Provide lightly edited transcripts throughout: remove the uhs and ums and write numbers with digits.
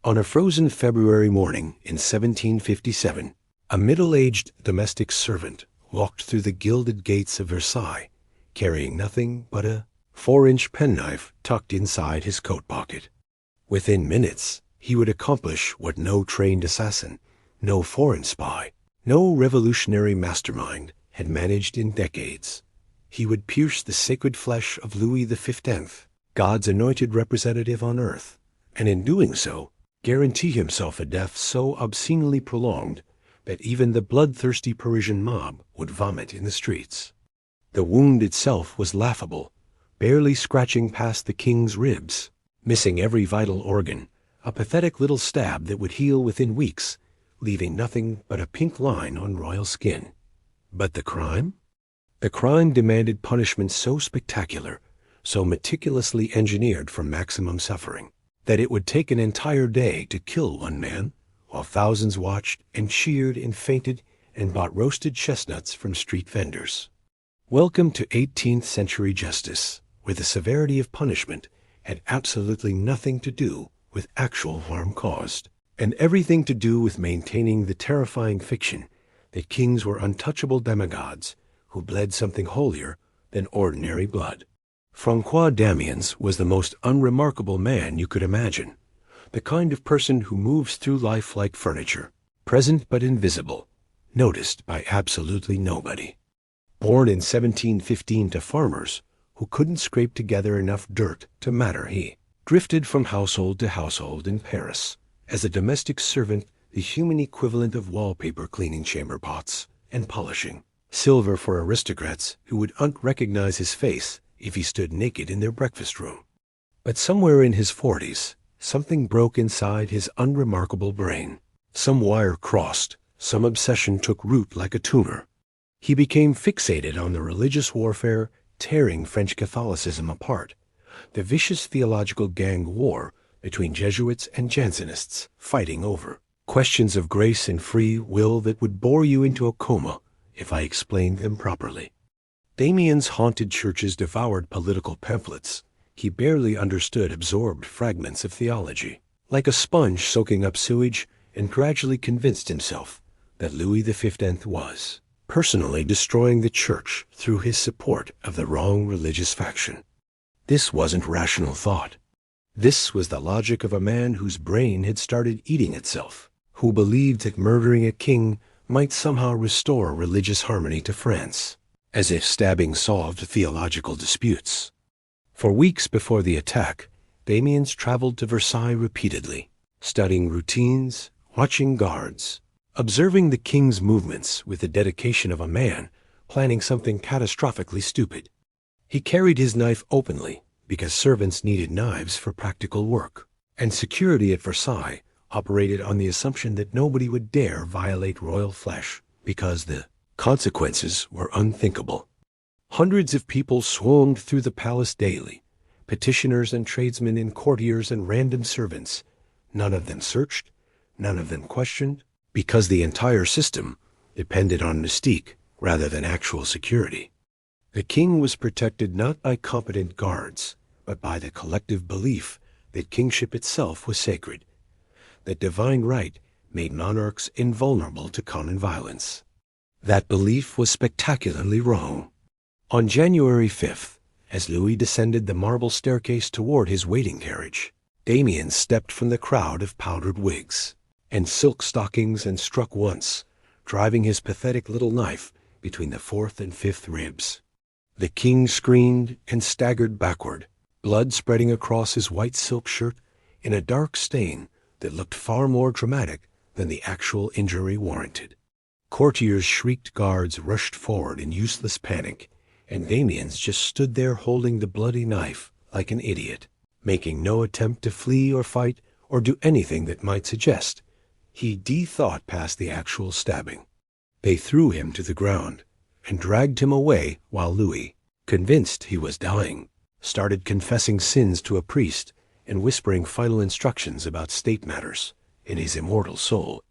On a frozen February morning in 1757, a middle-aged domestic servant walked through the gilded gates of Versailles, carrying nothing but a 4-inch penknife tucked inside his coat pocket. Within minutes, he would accomplish what no trained assassin, no foreign spy, no revolutionary mastermind had managed in decades. He would pierce the sacred flesh of Louis XV, God's anointed representative on earth, and in doing so, guarantee himself a death so obscenely prolonged that even the bloodthirsty Parisian mob would vomit in the streets. The wound itself was laughable, barely scratching past the king's ribs, missing every vital organ, a pathetic little stab that would heal within weeks, leaving nothing but a pink line on royal skin. But the crime? The crime demanded punishment so spectacular, so meticulously engineered for maximum suffering, that it would take an entire day to kill one man, while thousands watched and cheered and fainted and bought roasted chestnuts from street vendors. Welcome to 18th century justice, where the severity of punishment had absolutely nothing to do with actual harm caused, and everything to do with maintaining the terrifying fiction that kings were untouchable demigods who bled something holier than ordinary blood. François Damiens was the most unremarkable man you could imagine, the kind of person who moves through life like furniture, present but invisible, noticed by absolutely nobody. Born in 1715 to farmers who couldn't scrape together enough dirt to matter, he drifted from household to household in Paris, as a domestic servant, the human equivalent of wallpaper cleaning chamber pots and polishing silver for aristocrats who would recognize his face if he stood naked in their breakfast room. But somewhere in his 40s, something broke inside his unremarkable brain. Some wire crossed, some obsession took root like a tumor. He became fixated on the religious warfare tearing French Catholicism apart, the vicious theological gang war between Jesuits and Jansenists fighting over questions of grace and free will that would bore you into a coma if I explained them properly. Damiens haunted churches, devoured political pamphlets. He barely understood absorbed fragments of theology, like a sponge soaking up sewage, and gradually convinced himself that Louis XV was personally destroying the church through his support of the wrong religious faction. This wasn't rational thought. This was the logic of a man whose brain had started eating itself, who believed that murdering a king might somehow restore religious harmony to France, as if stabbing solved theological disputes. For weeks before the attack, Damiens traveled to Versailles repeatedly, studying routines, watching guards, observing the king's movements with the dedication of a man planning something catastrophically stupid. He carried his knife openly because servants needed knives for practical work, and security at Versailles operated on the assumption that nobody would dare violate royal flesh because the consequences were unthinkable. Hundreds of people swarmed through the palace daily, petitioners and tradesmen and courtiers and random servants. None of them searched, none of them questioned, because the entire system depended on mystique rather than actual security. The king was protected not by competent guards, but by the collective belief that kingship itself was sacred, that divine right made monarchs invulnerable to common violence. That belief was spectacularly wrong. On January 5th, as Louis descended the marble staircase toward his waiting carriage, Damiens stepped from the crowd of powdered wigs and silk stockings and struck once, driving his pathetic little knife between the 4th and 5th ribs. The king screamed and staggered backward, blood spreading across his white silk shirt in a dark stain that looked far more dramatic than the actual injury warranted. Courtiers shrieked, guards rushed forward in useless panic, and Damiens just stood there holding the bloody knife like an idiot, making no attempt to flee or fight or do anything that might suggest he de-thought past the actual stabbing. They threw him to the ground and dragged him away while Louis, convinced he was dying, started confessing sins to a priest and whispering final instructions about state matters in his immortal soul.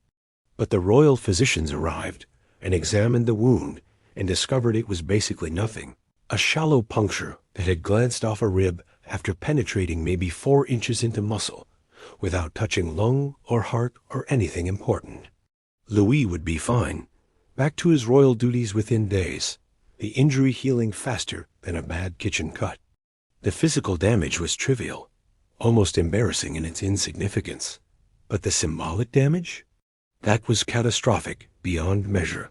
But the royal physicians arrived and examined the wound and discovered it was basically nothing, a shallow puncture that had glanced off a rib after penetrating maybe 4 inches into muscle, without touching lung or heart or anything important. Louis would be fine, back to his royal duties within days, the injury healing faster than a bad kitchen cut. The physical damage was trivial, almost embarrassing in its insignificance. But the symbolic damage? That was catastrophic beyond measure.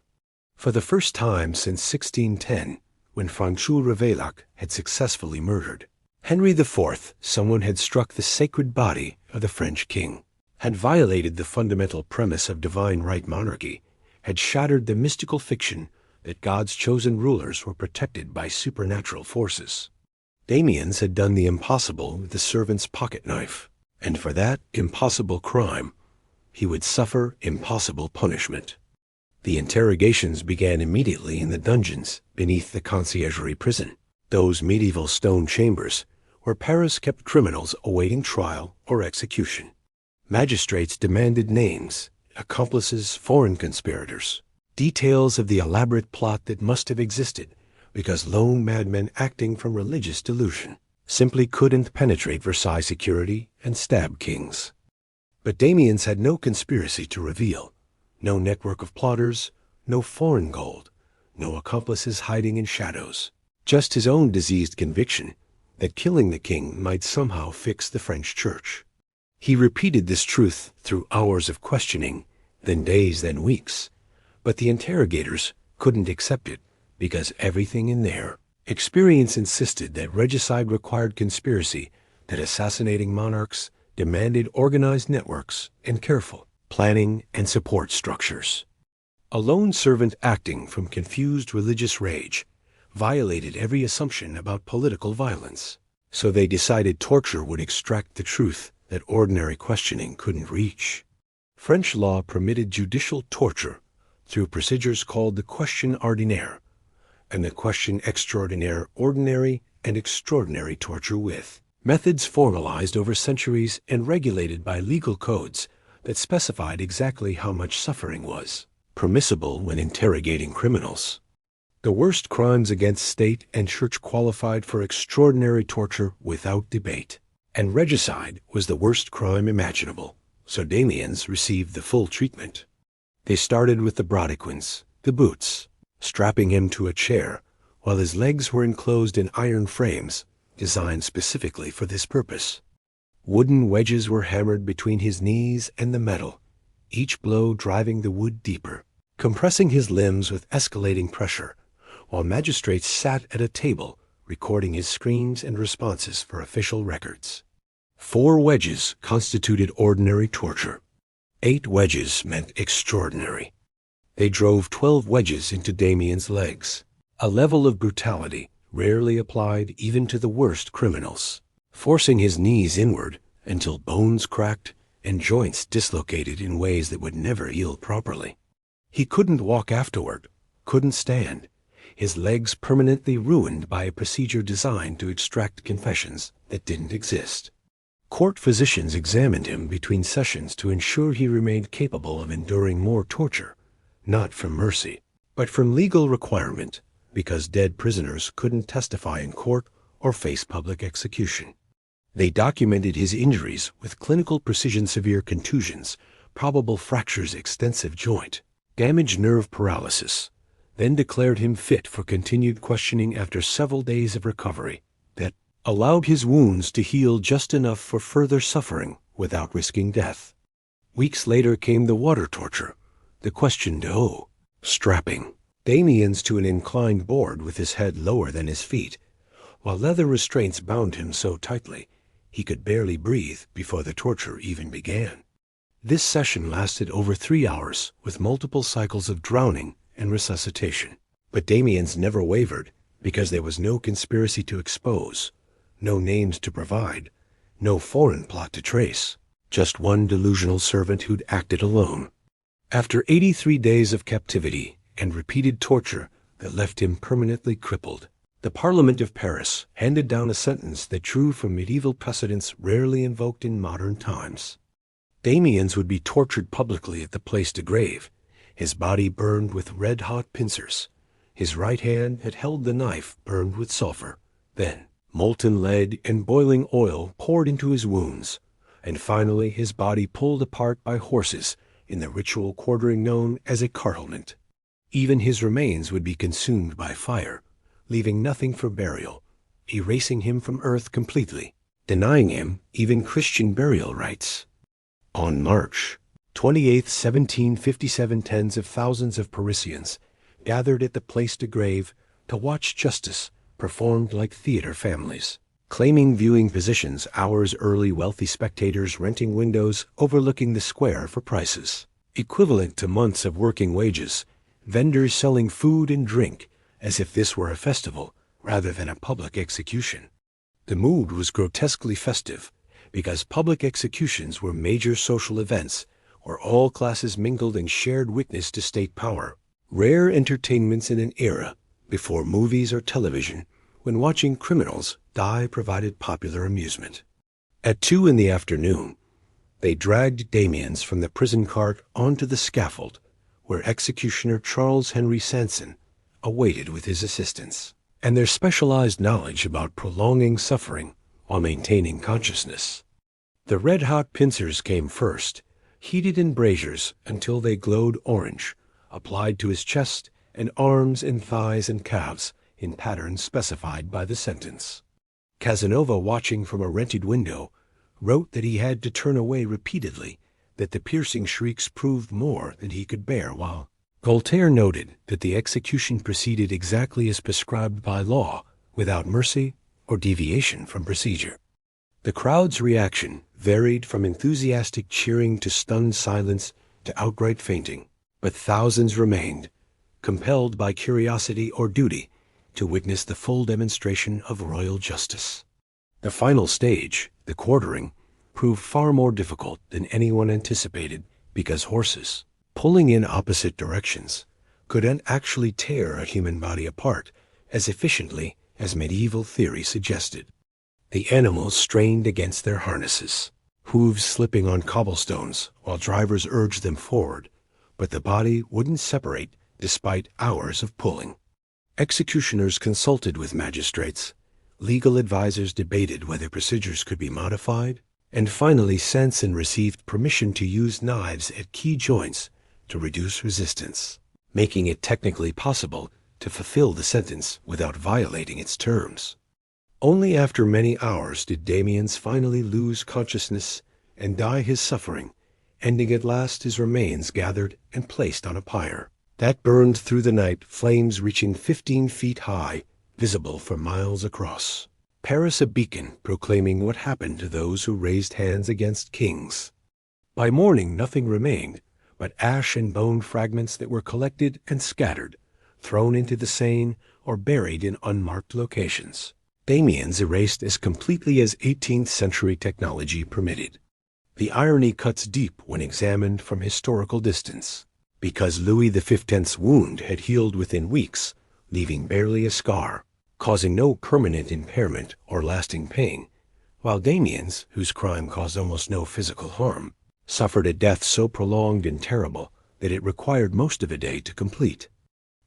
For the first time since 1610, when François Ravaillac had successfully murdered Henry IV, someone had struck the sacred body of the French king, had violated the fundamental premise of divine right monarchy, had shattered the mystical fiction that God's chosen rulers were protected by supernatural forces. Damiens had done the impossible with the servant's pocket knife, and for that impossible crime, he would suffer impossible punishment. The interrogations began immediately in the dungeons beneath the Conciergerie prison, those medieval stone chambers where Paris kept criminals awaiting trial or execution. Magistrates demanded names, accomplices, foreign conspirators, details of the elaborate plot that must have existed because lone madmen acting from religious delusion simply couldn't penetrate Versailles security and stab kings. But Damiens had no conspiracy to reveal, no network of plotters, no foreign gold, no accomplices hiding in shadows, just his own diseased conviction that killing the king might somehow fix the French church. He repeated this truth through hours of questioning, then days, then weeks, but the interrogators couldn't accept it because everything in their experience insisted that regicide required conspiracy, that assassinating monarchs demanded organized networks and careful planning and support structures. A lone servant acting from confused religious rage violated every assumption about political violence, so they decided torture would extract the truth that ordinary questioning couldn't reach. French law permitted judicial torture through procedures called the question ordinaire and the question extraordinaire, ordinary and extraordinary torture with methods formalized over centuries and regulated by legal codes that specified exactly how much suffering was permissible when interrogating criminals. The worst crimes against state and church qualified for extraordinary torture without debate, and regicide was the worst crime imaginable, so Damiens received the full treatment. They started with the brodequins, the boots, strapping him to a chair while his legs were enclosed in iron frames designed specifically for this purpose. Wooden wedges were hammered between his knees and the metal, each blow driving the wood deeper, compressing his limbs with escalating pressure, while magistrates sat at a table recording his screams and responses for official records. 4 wedges constituted ordinary torture. 8 wedges meant extraordinary. They drove 12 wedges into Damiens' legs, a level of brutality rarely applied even to the worst criminals, forcing his knees inward until bones cracked and joints dislocated in ways that would never heal properly. He couldn't walk afterward, couldn't stand, his legs permanently ruined by a procedure designed to extract confessions that didn't exist. Court physicians examined him between sessions to ensure he remained capable of enduring more torture, not from mercy, but from legal requirement, because dead prisoners couldn't testify in court or face public execution. They documented his injuries with clinical precision: severe contusions, probable fractures, extensive joint, damaged nerve paralysis, then declared him fit for continued questioning after several days of recovery that allowed his wounds to heal just enough for further suffering without risking death. Weeks later came the water torture, the question d'eau, strapping Damiens to an inclined board with his head lower than his feet, while leather restraints bound him so tightly he could barely breathe before the torture even began. This session lasted over 3 hours with multiple cycles of drowning and resuscitation. But Damiens never wavered because there was no conspiracy to expose, no names to provide, no foreign plot to trace, just one delusional servant who'd acted alone. After 83 days of captivity and repeated torture that left him permanently crippled, the Parliament of Paris handed down a sentence that drew from medieval precedents rarely invoked in modern times. Damiens would be tortured publicly at the Place de Grève, his body burned with red-hot pincers. His right hand had held the knife burned with sulfur. Then molten lead and boiling oil poured into his wounds, and finally his body pulled apart by horses in the ritual quartering known as a cartlement. Even his remains would be consumed by fire, leaving nothing for burial, erasing him from earth completely, denying him even Christian burial rites. On March 28, 1757, tens of thousands of Parisians gathered at the Place de Grève to watch justice performed like theater families. Claiming viewing positions hours early, wealthy spectators renting windows overlooking the square for prices equivalent to months of working wages, vendors selling food and drink as if this were a festival rather than a public execution. The mood was grotesquely festive because public executions were major social events where all classes mingled and shared witness to state power, rare entertainments in an era before movies or television, when watching criminals die provided popular amusement. At 2 in the afternoon, they dragged Damiens from the prison cart onto the scaffold, where executioner Charles Henry Sanson awaited with his assistants, and their specialized knowledge about prolonging suffering while maintaining consciousness. The red-hot pincers came first, heated in braziers until they glowed orange, applied to his chest and arms and thighs and calves in patterns specified by the sentence. Casanova, watching from a rented window, wrote that he had to turn away repeatedly, that the piercing shrieks proved more than he could bear, while Voltaire noted that the execution proceeded exactly as prescribed by law, without mercy or deviation from procedure. The crowd's reaction varied from enthusiastic cheering to stunned silence to outright fainting, but thousands remained, compelled by curiosity or duty, to witness the full demonstration of royal justice. The final stage, the quartering, proved far more difficult than anyone anticipated because horses, pulling in opposite directions, could actually tear a human body apart as efficiently as medieval theory suggested. The animals strained against their harnesses, hooves slipping on cobblestones while drivers urged them forward, but the body wouldn't separate despite hours of pulling. Executioners consulted with magistrates, legal advisors debated whether procedures could be modified, and finally Sanson received permission to use knives at key joints to reduce resistance, making it technically possible to fulfill the sentence without violating its terms. Only after many hours did Damiens finally lose consciousness and die his suffering, ending at last his remains gathered and placed on a pyre that burned through the night, flames reaching 15 feet high, visible for miles across. Paris a beacon proclaiming what happened to those who raised hands against kings. By morning nothing remained but ash and bone fragments that were collected and scattered, thrown into the Seine or buried in unmarked locations. Damiens erased as completely as 18th century technology permitted. The irony cuts deep when examined from historical distance, because Louis XV's wound had healed within weeks, leaving barely a scar, causing no permanent impairment or lasting pain, while Damiens, whose crime caused almost no physical harm, suffered a death so prolonged and terrible that it required most of a day to complete.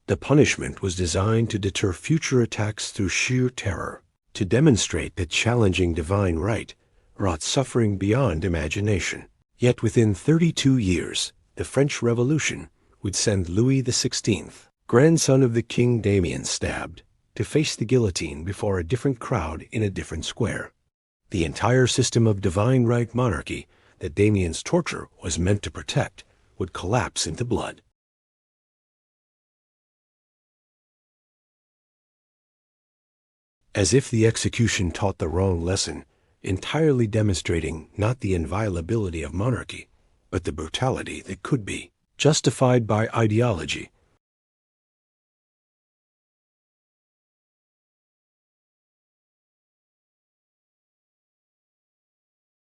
The punishment was designed to deter future attacks through sheer terror, to demonstrate that challenging divine right wrought suffering beyond imagination. Yet within 32 years, the French Revolution would send Louis XVI, grandson of the King Damiens stabbed, to face the guillotine before a different crowd in a different square. The entire system of divine right monarchy that Damiens' torture was meant to protect would collapse into blood. As if the execution taught the wrong lesson, entirely demonstrating not the inviolability of monarchy, but the brutality that could be, justified by ideology